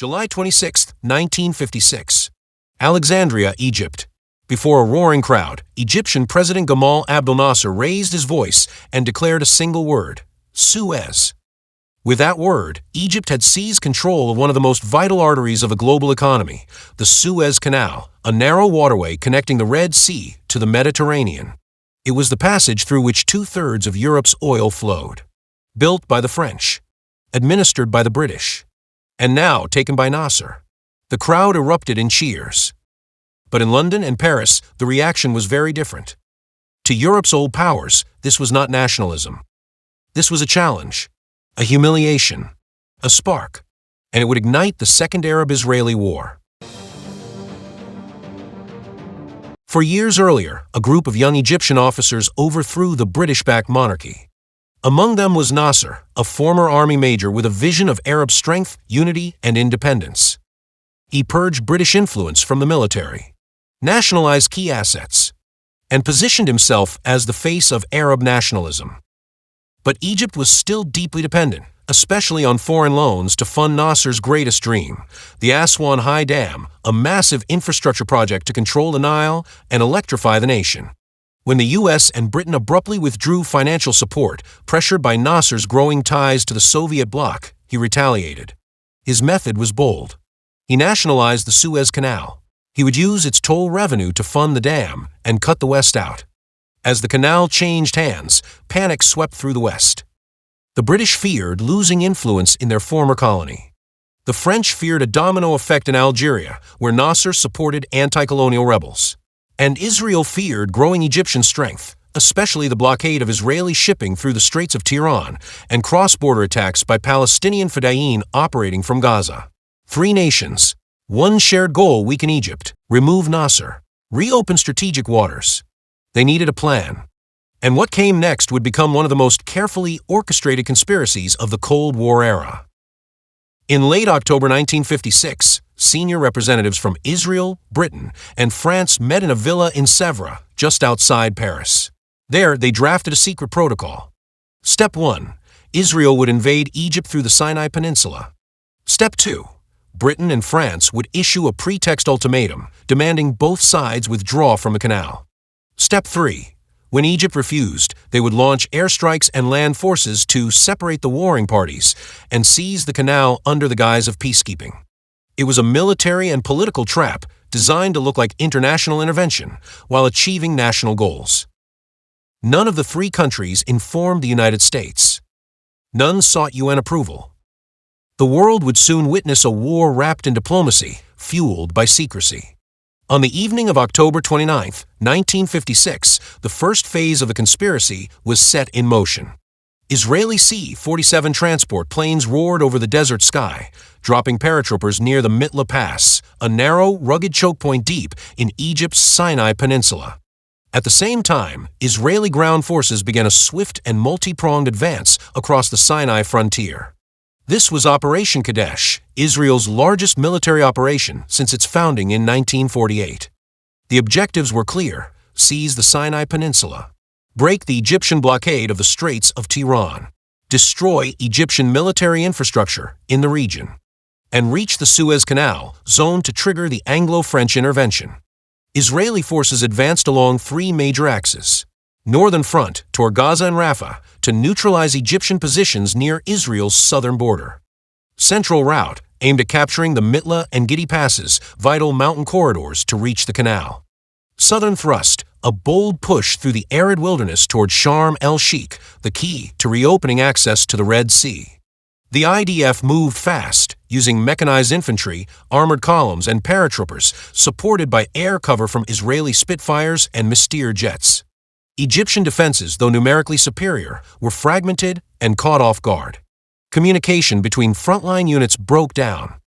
July 26, 1956. Alexandria, Egypt. Before a roaring crowd, Egyptian President Gamal Abdel Nasser raised his voice and declared a single word: Suez. With that word, Egypt had seized control of one of the most vital arteries of the global economy, the Suez Canal, a narrow waterway connecting the Red Sea to the Mediterranean. It was the passage through which 2/3 of Europe's oil flowed. Built by the French, administered by the British, and now taken by Nasser. The crowd erupted in cheers. But in London and Paris, the reaction was very different. To Europe's old powers, this was not nationalism. This was a challenge, a humiliation, a spark, and it would ignite the Second Arab-Israeli War. For years earlier, a group of young Egyptian officers overthrew the British-backed monarchy. Among them was Nasser, a former army major with a vision of Arab strength, unity, and independence. He purged British influence from the military, nationalized key assets, and positioned himself as the face of Arab nationalism. But Egypt was still deeply dependent, especially on foreign loans, to fund Nasser's greatest dream, the Aswan High Dam, a massive infrastructure project to control the Nile and electrify the nation. When the U.S. and Britain abruptly withdrew financial support, pressured by Nasser's growing ties to the Soviet bloc, he retaliated. His method was bold. He nationalized the Suez Canal. He would use its toll revenue to fund the dam and cut the West out. As the canal changed hands, panic swept through the West. The British feared losing influence in their former colony. The French feared a domino effect in Algeria, where Nasser supported anti-colonial rebels. And Israel feared growing Egyptian strength, especially the blockade of Israeli shipping through the Straits of Tiran and cross-border attacks by Palestinian Fedayeen operating from Gaza. Three nations, one shared goal: weaken Egypt, remove Nasser, reopen strategic waters. They needed a plan. And what came next would become one of the most carefully orchestrated conspiracies of the Cold War era. In late October 1956, senior representatives from Israel, Britain, and France met in a villa in Sèvres, just outside Paris. There, they drafted a secret protocol. Step 1. Israel would invade Egypt through the Sinai Peninsula. Step 2. Britain and France would issue a pretext ultimatum, demanding both sides withdraw from the canal. Step 3. When Egypt refused, they would launch airstrikes and land forces to separate the warring parties and seize the canal under the guise of peacekeeping. It was a military and political trap designed to look like international intervention while achieving national goals. None of the three countries informed the United States. None sought UN approval. The world would soon witness a war wrapped in diplomacy, fueled by secrecy. On the evening of October 29, 1956, the first phase of the conspiracy was set in motion. Israeli C-47 transport planes roared over the desert sky, dropping paratroopers near the Mitla Pass, a narrow, rugged choke point deep in Egypt's Sinai Peninsula. At the same time, Israeli ground forces began a swift and multi-pronged advance across the Sinai frontier. This was Operation Kadesh, Israel's largest military operation since its founding in 1948. The objectives were clear: seize the Sinai Peninsula, break the Egyptian blockade of the Straits of Tiran, destroy Egyptian military infrastructure in the region, and reach the Suez Canal, zoned to trigger the Anglo-French intervention. Israeli forces advanced along three major axes: northern front toward Gaza and Rafah to neutralize Egyptian positions near Israel's southern border. Central route aimed at capturing the Mitla and Gidi passes, vital mountain corridors to reach the canal. Southern thrust, a bold push through the arid wilderness toward Sharm el-Sheikh, the key to reopening access to the Red Sea. The IDF moved fast, using mechanized infantry, armored columns, and paratroopers, supported by air cover from Israeli Spitfires and Mystère jets. Egyptian defenses, though numerically superior, were fragmented and caught off guard. Communication between frontline units broke down.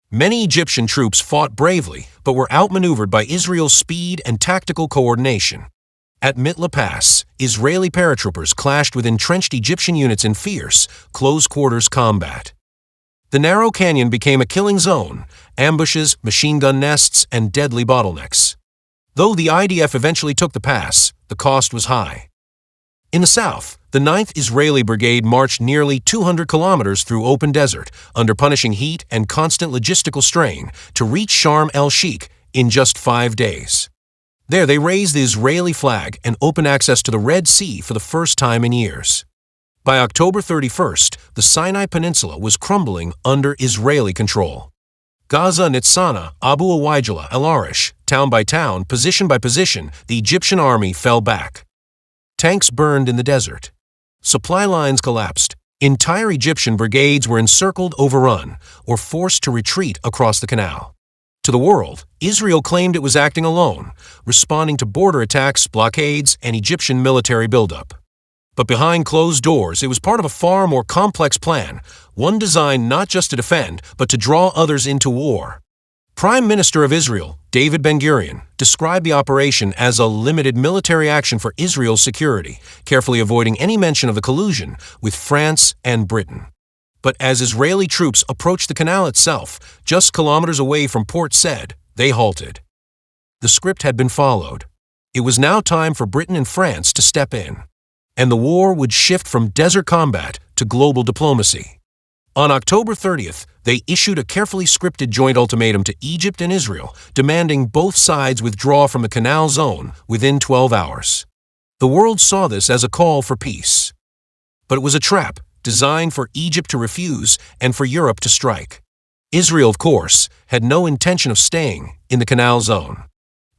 Many Egyptian troops fought bravely, but were outmaneuvered by Israel's speed and tactical coordination. At Mitla Pass, Israeli paratroopers clashed with entrenched Egyptian units in fierce, close-quarters combat. The narrow canyon became a killing zone: ambushes, machine gun nests, and deadly bottlenecks. Though the IDF eventually took the pass, the cost was high. In the south, the 9th Israeli Brigade marched nearly 200 kilometers through open desert, under punishing heat and constant logistical strain, to reach Sharm el-Sheikh in just 5 days. There they raised the Israeli flag and opened access to the Red Sea for the first time in years. By October 31st, the Sinai Peninsula was crumbling under Israeli control. Gaza, Nitzana, Abu Awaijallah, El Arish, town by town, position by position, the Egyptian army fell back. Tanks burned in the desert. Supply lines collapsed. Entire Egyptian brigades were encircled, overrun, or forced to retreat across the canal. To the world, Israel claimed it was acting alone, responding to border attacks, blockades, and Egyptian military buildup. But behind closed doors, it was part of a far more complex plan, one designed not just to defend, but to draw others into war. Prime Minister of Israel, David Ben-Gurion, described the operation as a limited military action for Israel's security, carefully avoiding any mention of the collusion with France and Britain. But as Israeli troops approached the canal itself, just kilometers away from Port Said, they halted. The script had been followed. It was now time for Britain and France to step in, and the war would shift from desert combat to global diplomacy. On October 30th, they issued a carefully scripted joint ultimatum to Egypt and Israel, demanding both sides withdraw from the canal zone within 12 hours. The world saw this as a call for peace. But it was a trap, designed for Egypt to refuse and for Europe to strike. Israel, of course, had no intention of staying in the canal zone.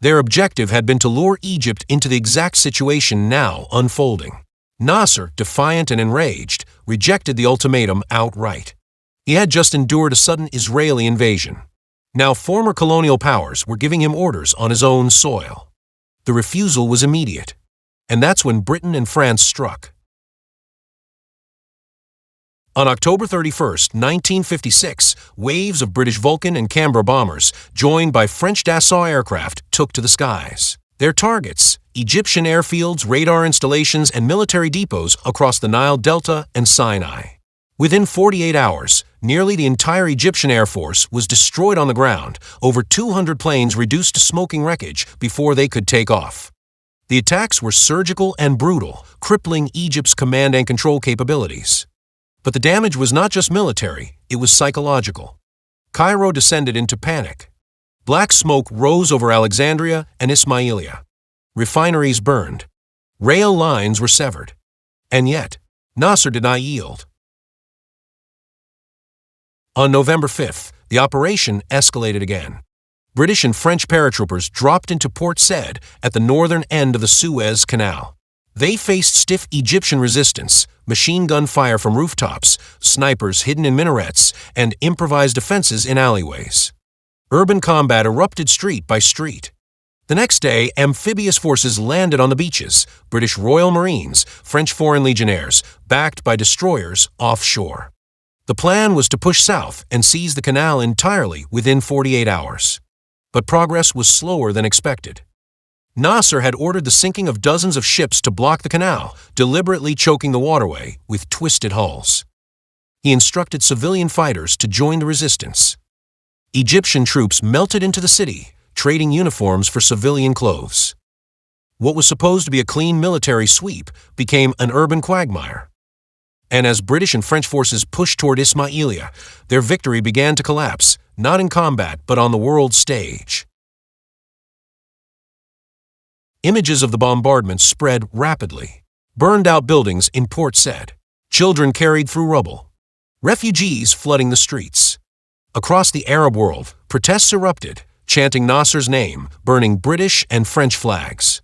Their objective had been to lure Egypt into the exact situation now unfolding. Nasser, defiant and enraged, rejected the ultimatum outright. He had just endured a sudden Israeli invasion. Now former colonial powers were giving him orders on his own soil. The refusal was immediate, and that's when Britain and France struck. On October 31st, 1956, waves of British Vulcan and Canberra bombers, joined by French Dassault aircraft, took to the skies. Their targets, Egyptian airfields, radar installations, and military depots across the Nile Delta and Sinai. Within 48 hours, nearly the entire Egyptian Air Force was destroyed on the ground, over 200 planes reduced to smoking wreckage before they could take off. The attacks were surgical and brutal, crippling Egypt's command and control capabilities. But the damage was not just military, it was psychological. Cairo descended into panic. Black smoke rose over Alexandria and Ismailia. Refineries burned. Rail lines were severed. And yet, Nasser did not yield. On November 5th, the operation escalated again. British and French paratroopers dropped into Port Said at the northern end of the Suez Canal. They faced stiff Egyptian resistance, machine gun fire from rooftops, snipers hidden in minarets, and improvised defenses in alleyways. Urban combat erupted street by street. The next day, amphibious forces landed on the beaches, British Royal Marines, French Foreign Legionnaires, backed by destroyers offshore. The plan was to push south and seize the canal entirely within 48 hours. But progress was slower than expected. Nasser had ordered the sinking of dozens of ships to block the canal, deliberately choking the waterway with twisted hulls. He instructed civilian fighters to join the resistance. Egyptian troops melted into the city, trading uniforms for civilian clothes. What was supposed to be a clean military sweep became an urban quagmire. And as British and French forces pushed toward Ismailia, their victory began to collapse, not in combat but on the world stage. Images of the bombardment spread rapidly. Burned-out buildings in Port Said. Children carried through rubble. Refugees flooding the streets. Across the Arab world, protests erupted, chanting Nasser's name, burning British and French flags.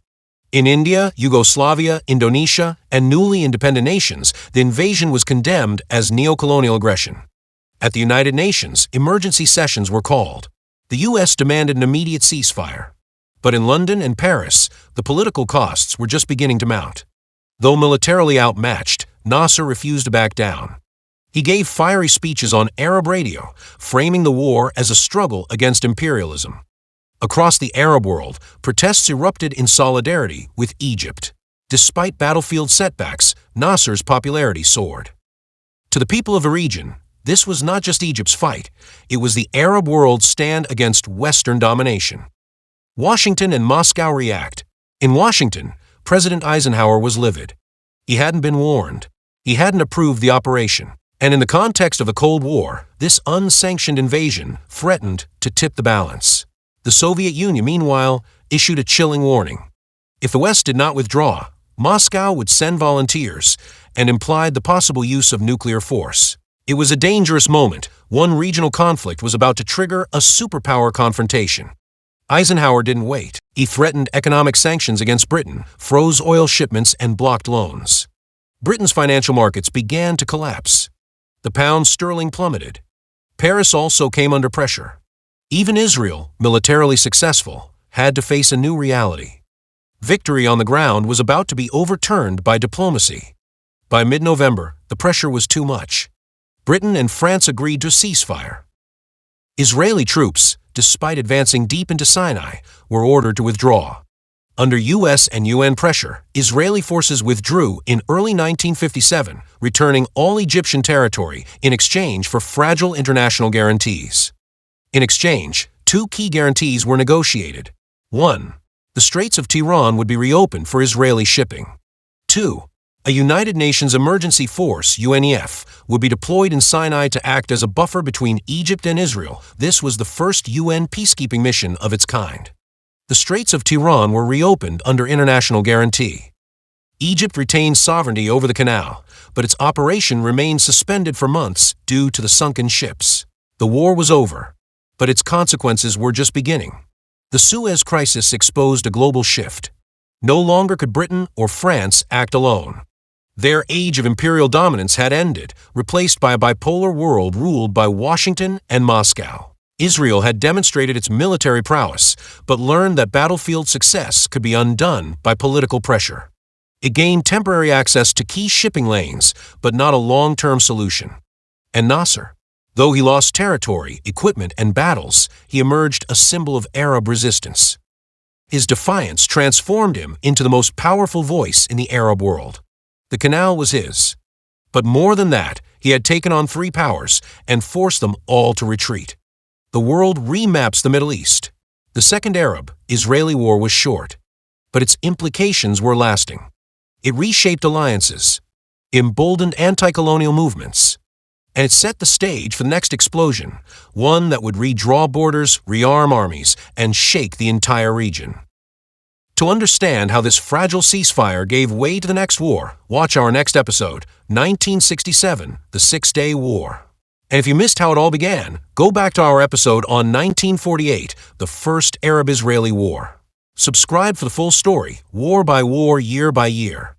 In India, Yugoslavia, Indonesia, and newly independent nations, the invasion was condemned as neocolonial aggression. At the United Nations, emergency sessions were called. The U.S. demanded an immediate ceasefire. But in London and Paris, the political costs were just beginning to mount. Though militarily outmatched, Nasser refused to back down. He gave fiery speeches on Arab radio, framing the war as a struggle against imperialism. Across the Arab world, protests erupted in solidarity with Egypt. Despite battlefield setbacks, Nasser's popularity soared. To the people of the region, this was not just Egypt's fight, it was the Arab world's stand against Western domination. Washington and Moscow react. In Washington, President Eisenhower was livid. He hadn't been warned. He hadn't approved the operation. And in the context of the Cold War, this unsanctioned invasion threatened to tip the balance. The Soviet Union, meanwhile, issued a chilling warning. If the West did not withdraw, Moscow would send volunteers and implied the possible use of nuclear force. It was a dangerous moment. One regional conflict was about to trigger a superpower confrontation. Eisenhower didn't wait. He threatened economic sanctions against Britain, froze oil shipments, and blocked loans. Britain's financial markets began to collapse. The pound sterling plummeted. Paris also came under pressure. Even Israel, militarily successful, had to face a new reality. Victory on the ground was about to be overturned by diplomacy. By mid-November, the pressure was too much. Britain and France agreed to a ceasefire. Israeli troops, despite advancing deep into Sinai, were ordered to withdraw. Under U.S. and UN pressure, Israeli forces withdrew in early 1957, returning all Egyptian territory in exchange for fragile international guarantees. In exchange, two key guarantees were negotiated. 1. The Straits of Tiran would be reopened for Israeli shipping. 2. A United Nations Emergency Force, UNEF, would be deployed in Sinai to act as a buffer between Egypt and Israel. This was the first UN peacekeeping mission of its kind. The Straits of Tiran were reopened under international guarantee. Egypt retained sovereignty over the canal, but its operation remained suspended for months due to the sunken ships. The war was over, but its consequences were just beginning. The Suez Crisis exposed a global shift. No longer could Britain or France act alone. Their age of imperial dominance had ended, replaced by a bipolar world ruled by Washington and Moscow. Israel had demonstrated its military prowess, but learned that battlefield success could be undone by political pressure. It gained temporary access to key shipping lanes, but not a long-term solution. And Nasser, though he lost territory, equipment, and battles, he emerged a symbol of Arab resistance. His defiance transformed him into the most powerful voice in the Arab world. The canal was his. But more than that, he had taken on three powers and forced them all to retreat. The world remaps the Middle East. The Second Arab-Israeli War was short, but its implications were lasting. It reshaped alliances, emboldened anti-colonial movements, and it set the stage for the next explosion, one that would redraw borders, rearm armies, and shake the entire region. To understand how this fragile ceasefire gave way to the next war, watch our next episode, 1967, the Six-Day War. And if you missed how it all began, go back to our episode on 1948, the First Arab-Israeli War. Subscribe for the full story, war by war, year by year.